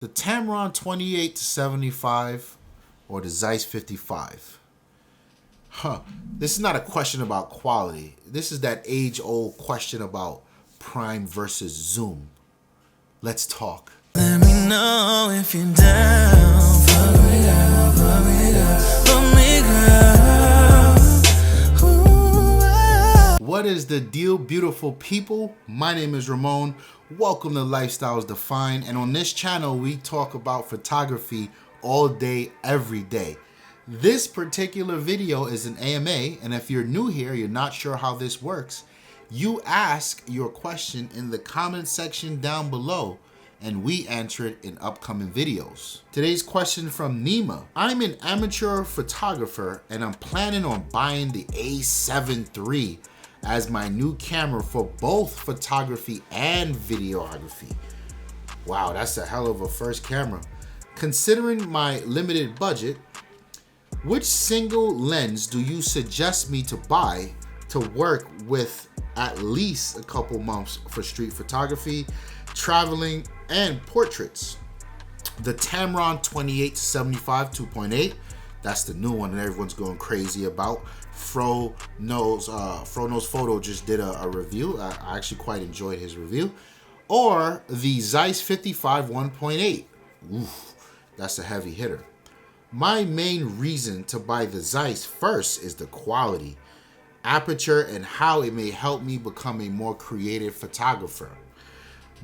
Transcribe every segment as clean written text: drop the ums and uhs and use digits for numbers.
The Tamron 28-75 or the Zeiss 55. This is not a question about quality. This is that age-old question about prime versus zoom. Let's talk. Let me know if you're down. Fuck me, girl. Fuck me, girl. Fuck me, girl. Ooh, What is the deal, beautiful people? My name is Ramon. Welcome to Lifestyles Defined, and on this channel we talk about photography all day, every day. This particular video is an AMA, and if you're new here, you're not sure how this works, you ask your question in the comment section down below and we answer it in upcoming videos. Today's question from Nima. I'm an amateur photographer and I'm planning on buying the A7 III as my new camera for both photography and videography. Wow, that's a hell of a first camera. Considering my limited budget, which single lens do you suggest me to buy to work with at least a couple months for street photography, traveling, and portraits? The Tamron 28-75 2.8. That's the new one that everyone's going crazy about. Fro Knows Photo just did a review. I actually quite enjoyed his review. Or the Zeiss 55 1.8. Oof, that's a heavy hitter. My main reason to buy the Zeiss first is the quality, aperture, and how it may help me become a more creative photographer.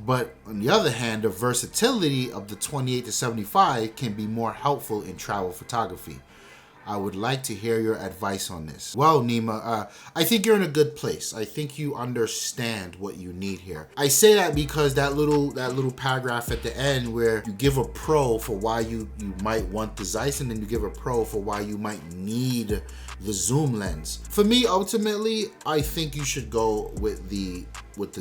But on the other hand, the versatility of the 28-75 can be more helpful in travel photography. I would like to hear your advice on this. Well, Nima, I think you're in a good place. I think you understand what you need here. I say that because that little paragraph at the end where you give a pro for why you might want the Zeiss, and then you give a pro for why you might need the zoom lens. For me, ultimately, I think you should go with the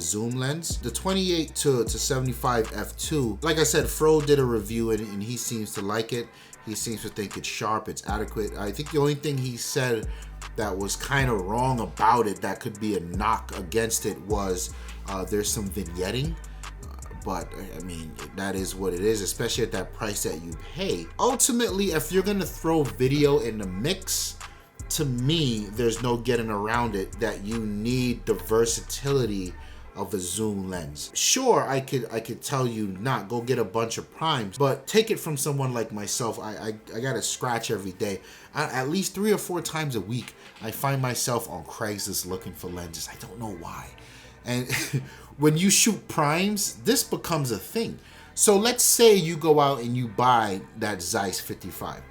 zoom lens. The 28-75 f2, like I said, Fro did a review and he seems to like it. He seems to think it's sharp, it's adequate. I think the only thing he said that was kind of wrong about it, that could be a knock against it, was there's some vignetting. But I mean, that is what it is, especially at that price that you pay. Ultimately, if you're gonna throw video in the mix, to me, there's no getting around it that you need the versatility of a zoom lens. Sure, I could tell you not go get a bunch of primes, but take it from someone like myself. I gotta scratch every day. At least 3 or 4 times a week, I find myself on Craigslist looking for lenses. I don't know why. And when you shoot primes, this becomes a thing. So let's say you go out and you buy that Zeiss 55.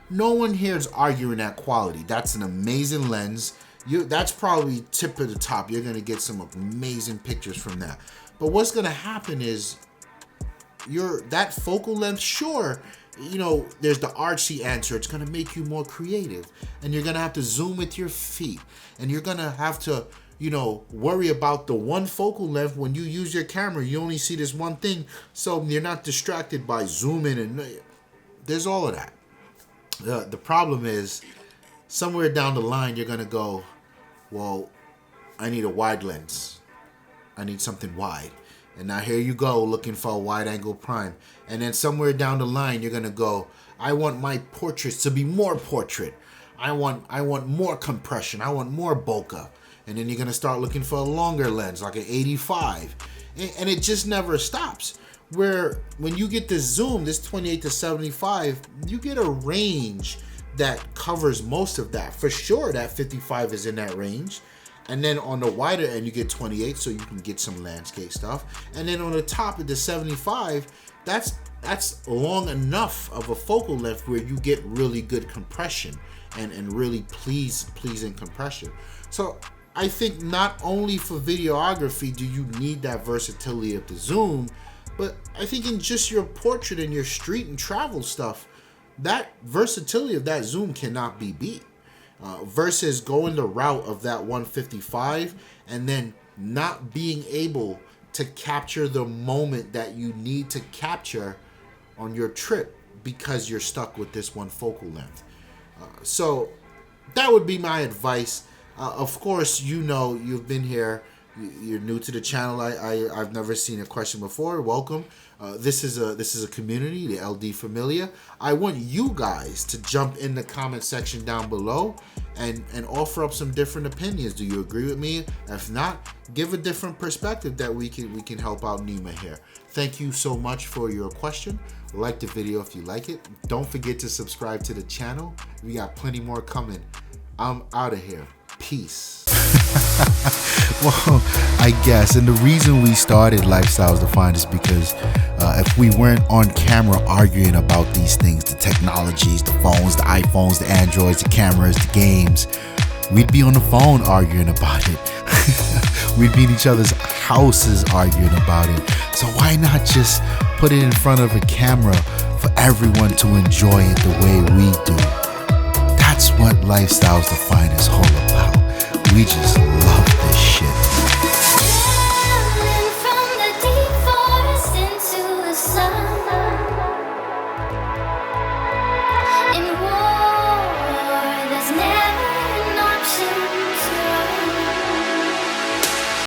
No one here is arguing that quality. That's an amazing lens. That's probably tip of the top. You're gonna get some amazing pictures from that. But what's gonna happen is that focal length, sure, you know, there's the artsy answer. It's gonna make you more creative, and you're gonna have to zoom with your feet, and you're gonna have to, you know, worry about the one focal length. When you use your camera, you only see this one thing, so you're not distracted by zooming, and there's all of that. The problem is, somewhere down the line, you're gonna go, well, I need a wide lens. I need something wide. And now here you go looking for a wide angle prime. And then somewhere down the line, you're gonna go, I want my portraits to be more portrait. I want more compression. I want more bokeh. And then you're gonna start looking for a longer lens, like an 85. And it just never stops. Where when you get this zoom, this 28-75, you get a range that covers most of that. For sure, that 55 is in that range. And then on the wider end, you get 28, so you can get some landscape stuff. And then on the top of the 75, that's long enough of a focal length where you get really good compression and really pleasing compression. So I think not only for videography do you need that versatility of the zoom, but I think in just your portrait and your street and travel stuff, that versatility of that zoom cannot be beat. Versus going the route of that 155 and then not being able to capture the moment that you need to capture on your trip because you're stuck with this one focal length. So that would be my advice. Of course, you know, you've been here, you're new to the channel. I've never seen a question before. Welcome. This is a community, the LD Familia. I want you guys to jump in the comment section down below and offer up some different opinions. Do you agree with me? If not, give a different perspective that we can help out Nima here. Thank you so much for your question. Like the video if you like it. Don't forget to subscribe to the channel. We got plenty more coming. I'm out of here. Peace. Well, I guess, and the reason we started Lifestyles Defined is because if we weren't on camera arguing about these things, the technologies, the phones, the iPhones, the Androids, the cameras, the games, we'd be on the phone arguing about it. We'd be in each other's houses arguing about it. So why not just put it in front of a camera for everyone to enjoy it the way we do? That's what Lifestyles Defined is all about. We just